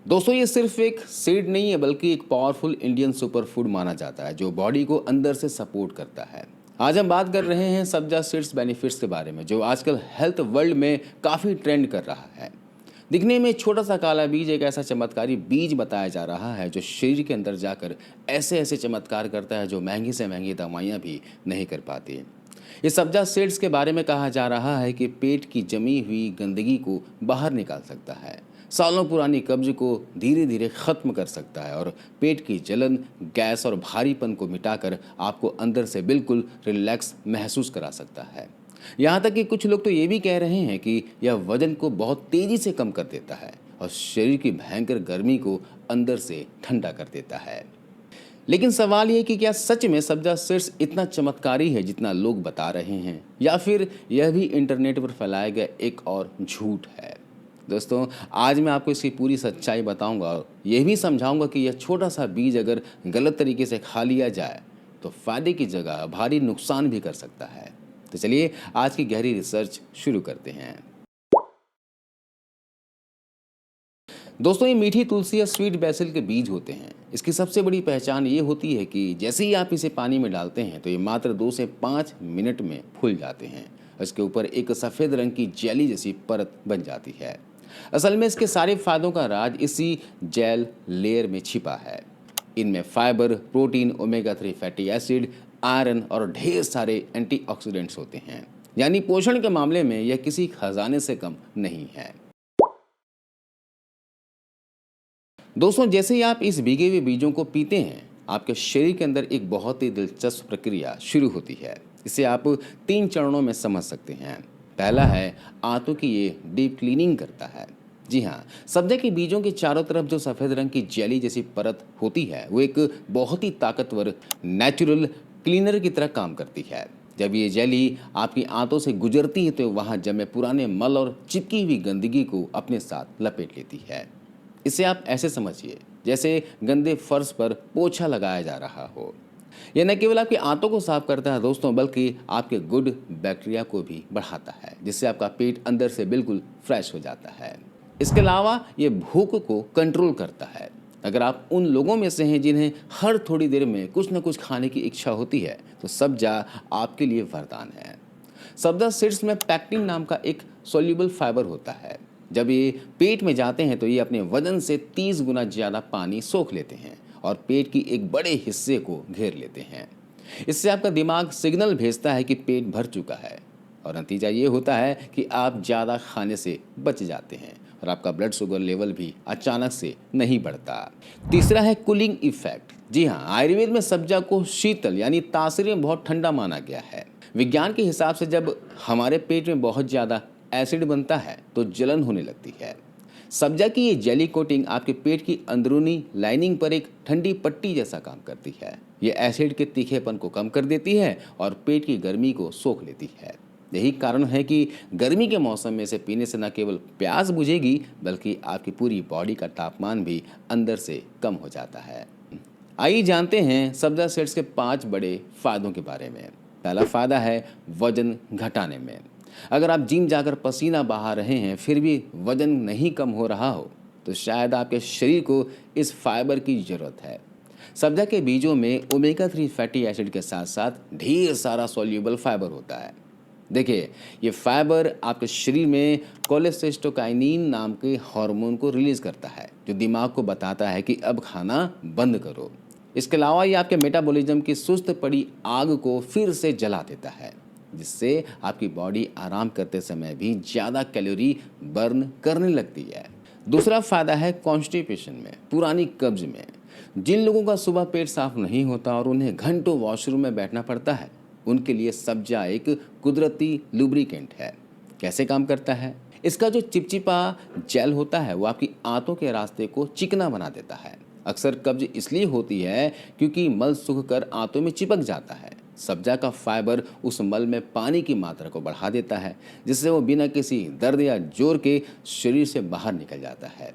दोस्तों ये सिर्फ एक सीड नहीं है बल्कि एक पावरफुल इंडियन सुपर फूड माना जाता है जो बॉडी को अंदर से सपोर्ट करता है। आज हम बात कर रहे हैं सब्जा सीड्स बेनिफिट्स के बारे में जो आजकल हेल्थ वर्ल्ड में काफ़ी ट्रेंड कर रहा है। दिखने में छोटा सा काला बीज एक ऐसा चमत्कारी बीज बताया जा रहा है जो शरीर के अंदर जाकर ऐसे ऐसे चमत्कार करता है जो महंगी से महंगी दवाइयाँ भी नहीं कर पाती। ये सब्जा सीड्स के बारे में कहा जा रहा है कि पेट की जमी हुई गंदगी को बाहर निकाल सकता है, सालों पुरानी कब्ज को धीरे धीरे ख़त्म कर सकता है और पेट की जलन, गैस और भारीपन को मिटाकर आपको अंदर से बिल्कुल रिलैक्स महसूस करा सकता है। यहाँ तक कि कुछ लोग तो ये भी कह रहे हैं कि यह वजन को बहुत तेज़ी से कम कर देता है और शरीर की भयंकर गर्मी को अंदर से ठंडा कर देता है। लेकिन सवाल ये कि क्या सच में सब्जा सीड्स इतना चमत्कारी है जितना लोग बता रहे हैं, या फिर यह भी इंटरनेट पर फैलाया गया एक और झूठ है। दोस्तों आज मैं आपको इसकी पूरी सच्चाई बताऊंगा और यह भी समझाऊंगा कि यह छोटा सा बीज अगर गलत तरीके से खा लिया जाए तो फ़ायदे की जगह भारी नुकसान भी कर सकता है। तो चलिए आज की गहरी रिसर्च शुरू करते हैं। दोस्तों ये मीठी तुलसी या स्वीट बेसिल के बीज होते हैं। इसकी सबसे बड़ी पहचान ये होती है कि जैसे ही आप इसे पानी में डालते हैं तो ये मात्र 2 से 5 मिनट में फूल जाते हैं। इसके ऊपर एक सफ़ेद रंग की जेली जैसी परत बन जाती है। असल में इसके सारे फायदों का राज इसी जेल लेयर में छिपा है। इनमें fibre, protein, omega 3 fatty acid, iron और ढेर सारे एंटीऑक्सीडेंट्स होते हैं। यानी पोषण के मामले में यह किसी खजाने से कम नहीं है। दोस्तों जैसे ही आप इस भीगे हुए बीजों को पीते हैं आपके शरीर के अंदर एक बहुत ही दिलचस्प प्रक्रिया शुरू होती है। इसे आप 3 चरणों में समझ सकते हैं। पहला है आंतों की ये डीप क्लीनिंग करता है। जी हाँ, सब्जा के बीजों के चारों तरफ जो सफ़ेद रंग की जेली जैसी परत होती है वो एक बहुत ही ताकतवर नेचुरल क्लीनर की तरह काम करती है। जब ये जेली आपकी आंतों से गुजरती है तो वहाँ जमे पुराने मल और चिपकी हुई गंदगी को अपने साथ लपेट लेती है। इसे आप ऐसे समझिए जैसे गंदे फर्श पर पोछा लगाया जा रहा हो। यह न केवल आपकी आंतों को साफ करता है दोस्तों, बल्कि आपके गुड बैक्टीरिया को भी बढ़ाता है जिससे आपका पेट अंदर से बिल्कुल फ्रेश हो जाता है। इसके अलावा ये भूख को कंट्रोल करता है। अगर आप उन लोगों में से हैं जिन्हें हर थोड़ी देर में कुछ न कुछ खाने की इच्छा होती है तो सब्जा आपके लिए वरदान है। सब्जा सीड्स में पैक्टिन नाम का एक सोल्यूबल फाइबर होता है। जब ये पेट में जाते हैं तो ये अपने वजन से 30 गुना ज़्यादा पानी सोख लेते हैं और पेट की एक बड़े हिस्से को घेर लेते हैं। इससे आपका दिमाग सिग्नल भेजता है कि पेट भर चुका है और नतीजा ये होता है कि आप ज़्यादा खाने से बच जाते हैं और आपका ब्लड शुगर लेवल भी अचानक से नहीं बढ़ता। तीसरा है कूलिंग इफेक्ट। जी हाँ, आयुर्वेद में सब्जा को शीतल यानी तासीर में बहुत ठंडा माना गया है। विज्ञान के हिसाब से जब हमारे पेट में बहुत ज़्यादा एसिड बनता है तो जलन होने लगती है। सब्जा की ये जेली कोटिंग आपके पेट की अंदरूनी लाइनिंग पर एक ठंडी पट्टी जैसा काम करती है। ये एसिड के तीखेपन को कम कर देती है और पेट की गर्मी को सोख लेती है। यही कारण है कि गर्मी के मौसम में इसे पीने से न केवल प्यास बुझेगी बल्कि आपकी पूरी बॉडी का तापमान भी अंदर से कम हो जाता है। आइए जानते हैं सब्जा सीड्स के 5 बड़े फायदों के बारे में। पहला फायदा है वजन घटाने में। अगर आप जिम जाकर पसीना बहा रहे हैं फिर भी वजन नहीं कम हो रहा हो तो शायद आपके शरीर को इस फाइबर की ज़रूरत है। सब्जा के बीजों में ओमेगा 3 फैटी एसिड के साथ साथ ढेर सारा सोल्यूबल फाइबर होता है। देखिए ये फाइबर आपके शरीर में कोलेसिस्टोकाइनिन नाम के हार्मोन को रिलीज़ करता है जो दिमाग को बताता है कि अब खाना बंद करो। इसके अलावा ये आपके मेटाबॉलिज्म की सुस्त पड़ी आग को फिर से जला देता है जिससे आपकी बॉडी आराम करते समय भी ज़्यादा कैलोरी बर्न करने लगती है। दूसरा फ़ायदा है कॉन्स्टिपेशन में, पुरानी कब्ज में। जिन लोगों का सुबह पेट साफ नहीं होता और उन्हें घंटों वॉशरूम में बैठना पड़ता है उनके लिए सब्जा एक कुदरती लुब्रिकेंट है। कैसे काम करता है? इसका जो चिपचिपा जेल होता है वो आपकी आंतों के रास्ते को चिकना बना देता है। अक्सर कब्ज इसलिए होती है क्योंकि मल सूख कर आंतों में चिपक जाता है। सब्जा का फाइबर उस मल में पानी की मात्रा को बढ़ा देता है जिससे वो बिना किसी दर्द या जोर के शरीर से बाहर निकल जाता है।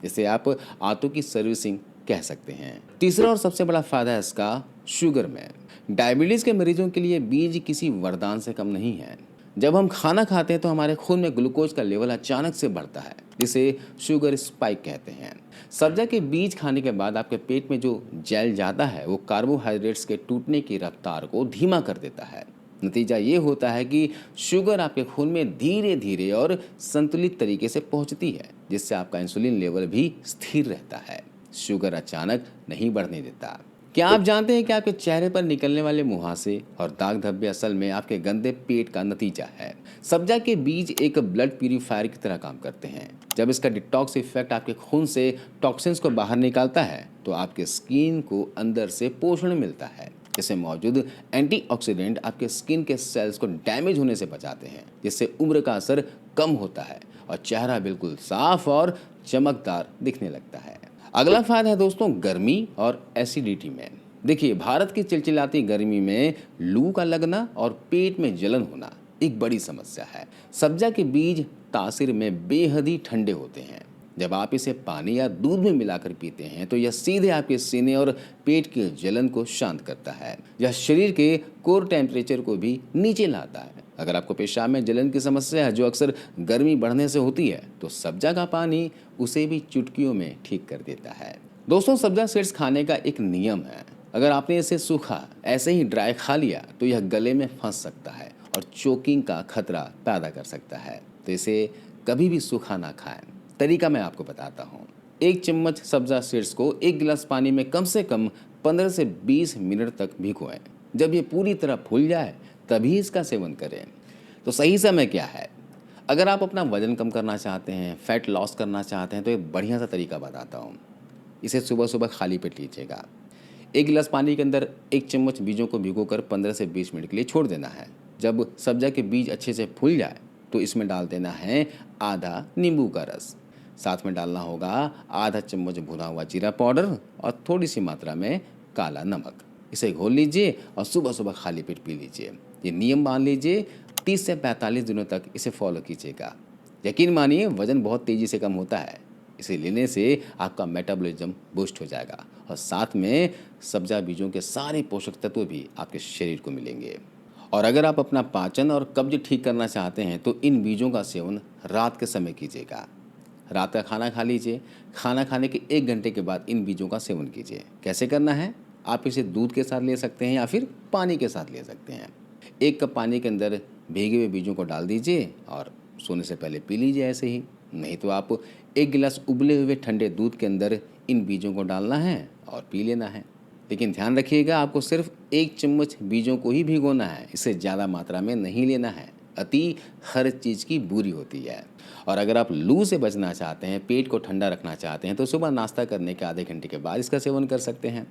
इसे आप आंतों की सर्विसिंग कह सकते हैं। तीसरा और सबसे बड़ा फायदा है इसका शुगर में। डायबिटीज़ के मरीजों के लिए बीज किसी वरदान से कम नहीं है। जब हम खाना खाते हैं तो हमारे खून में ग्लूकोज का लेवल अचानक से बढ़ता है, जिसे शुगर स्पाइक कहते हैं। सब्जा के बीज खाने के बाद आपके पेट में जो जैल जाता है वो कार्बोहाइड्रेट्स के टूटने की रफ्तार को धीमा कर देता है। नतीजा ये होता है कि शुगर आपके खून में धीरे धीरे और संतुलित तरीके से पहुंचती है, जिससे आपका इंसुलिन लेवल भी स्थिर रहता है। शुगर अचानक नहीं बढ़ने देता। क्या आप जानते हैं कि आपके चेहरे पर निकलने वाले मुहासे और दाग धब्बे असल में आपके गंदे पेट का नतीजा है? सब्जा के बीज एक ब्लड प्यूरिफायर की तरह काम करते हैं। जब इसका डिटॉक्स इफेक्ट आपके खून से टॉक्सिन्स को बाहर निकालता है तो आपके स्किन को अंदर से पोषण मिलता है। इसमें मौजूद एंटीऑक्सीडेंट आपके स्किन के सेल्स को डैमेज होने से बचाते हैं, जिससे उम्र का असर कम होता है और चेहरा बिल्कुल साफ और चमकदार दिखने लगता है। अगला फायदा है दोस्तों गर्मी और एसिडिटी में। देखिए, भारत की चिलचिलाती गर्मी में लू का लगना और पेट में जलन होना एक बड़ी समस्या है। सब्जा के बीज तासीर में बेहद ही ठंडे होते हैं। जब आप इसे पानी या दूध में मिलाकर पीते हैं तो यह सीधे आपके सीने और पेट की जलन को शांत करता है। यह शरीर के कोर टेम्परेचर को भी नीचे लाता है। अगर आपको पेशाब में जलन की समस्या है जो अक्सर गर्मी बढ़ने से होती है, तो सब्जा का पानी उसे भी चुटकियों में ठीक कर देता है। दोस्तों, सब्जा सीड्स खाने का एक नियम है। अगर आपने इसे सूखा ऐसे ही ड्राई खा लिया तो यह गले में फंस सकता है और चोकिंग का खतरा पैदा कर सकता है। तो इसे कभी भी सूखा ना खाएं। तरीका मैं आपको बताता हूँ। 1 चम्मच सब्जा सीड्स को 1 गिलास पानी में कम से कम 15 से 20 मिनट तक भिगोएं। जब ये पूरी तरह फूल जाए तभी इसका सेवन करें। तो सही समय क्या है? अगर आप अपना वजन कम करना चाहते हैं, फैट लॉस करना चाहते हैं, तो एक बढ़िया सा तरीका बताता हूँ। इसे सुबह सुबह खाली पेट लीजिएगा। 1 गिलास पानी के अंदर 1 चम्मच बीजों को भिगोकर 15 से 20 मिनट के लिए छोड़ देना है। जब सब्जा के बीज अच्छे से फूल जाए तो इसमें डाल देना है आधा नींबू का रस। साथ में डालना होगा आधा चम्मच भुना हुआ जीरा पाउडर और थोड़ी सी मात्रा में काला नमक। इसे घोल लीजिए और सुबह सुबह खाली पेट पी लीजिए। ये नियम मान लीजिए 30 से 45 दिनों तक इसे फॉलो कीजिएगा। यकीन मानिए वजन बहुत तेज़ी से कम होता है। इसे लेने से आपका मेटाबॉलिज्म बूस्ट हो जाएगा और साथ में सब्जा बीजों के सारे पोषक तत्व भी आपके शरीर को मिलेंगे। और अगर आप अपना पाचन और कब्ज ठीक करना चाहते हैं तो इन बीजों का सेवन रात के समय कीजिएगा। रात का खाना खा लीजिए। खाना खाने के 1 घंटे के बाद इन बीजों का सेवन कीजिए। कैसे करना है? आप इसे दूध के साथ ले सकते हैं या फिर पानी के साथ ले सकते हैं। 1 कप पानी के अंदर भीगे हुए बीजों को डाल दीजिए और सोने से पहले पी लीजिए ऐसे ही। नहीं तो आप 1 गिलास उबले हुए ठंडे दूध के अंदर इन बीजों को डालना है और पी लेना है। लेकिन ध्यान रखिएगा, आपको सिर्फ 1 चम्मच बीजों को ही भिगोना है। इससे ज़्यादा मात्रा में नहीं लेना है। अति हर चीज़ की बुरी होती है। और अगर आप लू से बचना चाहते हैं, पेट को ठंडा रखना चाहते हैं, तो सुबह नाश्ता करने के आधे घंटे के बाद इसका सेवन कर सकते हैं।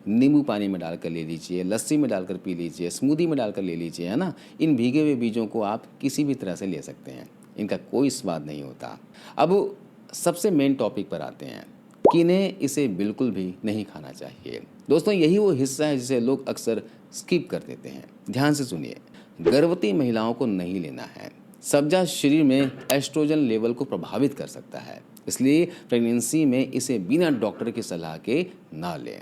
नींबू पानी में डालकर ले लीजिए, लस्सी में डालकर पी लीजिए, स्मूदी में डालकर ले लीजिए, है ना। इन भीगे हुए बीजों को आप किसी भी तरह से ले सकते हैं। इनका कोई स्वाद नहीं होता। अब सबसे मेन टॉपिक पर आते हैं, किन्हें इसे बिल्कुल भी नहीं खाना चाहिए। दोस्तों, यही वो हिस्सा है जिसे लोग अक्सर स्किप कर देते हैं। ध्यान से सुनिए। गर्भवती महिलाओं को नहीं लेना है। सब्जा शरीर में एस्ट्रोजन लेवल को प्रभावित कर सकता है, इसलिए प्रेगनेंसी में इसे बिना डॉक्टर की सलाह के ना लें।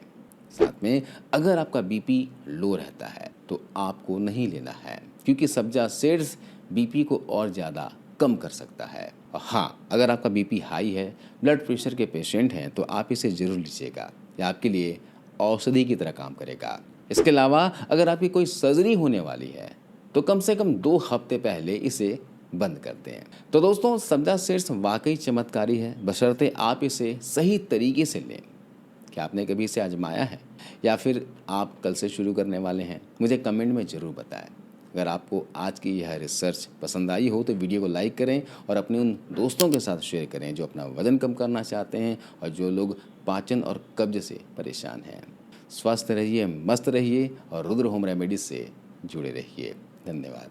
साथ में अगर आपका बीपी लो रहता है तो आपको नहीं लेना है, क्योंकि सब्जा सीड्स बीपी को और ज़्यादा कम कर सकता है। और हाँ, अगर आपका बीपी हाई है, ब्लड प्रेशर के पेशेंट हैं, तो आप इसे ज़रूर लीजिएगा। यह आपके लिए औषधि की तरह काम करेगा। इसके अलावा अगर आपकी कोई सर्जरी होने वाली है तो कम से कम 2 हफ्ते पहले इसे बंद करते हैं। तो दोस्तों, सब्जा सीड्स वाकई चमत्कारी है, बशर्ते आप इसे सही तरीके से लें। क्या आपने कभी इसे आजमाया है या फिर आप कल से शुरू करने वाले हैं? मुझे कमेंट में ज़रूर बताएं। अगर आपको आज की यह रिसर्च पसंद आई हो तो वीडियो को लाइक करें और अपने उन दोस्तों के साथ शेयर करें जो अपना वजन कम करना चाहते हैं और जो लोग पाचन और कब्ज से परेशान हैं। स्वस्थ रहिए, मस्त रहिए और रुद्र होम रेमेडीज से जुड़े रहिए। धन्यवाद।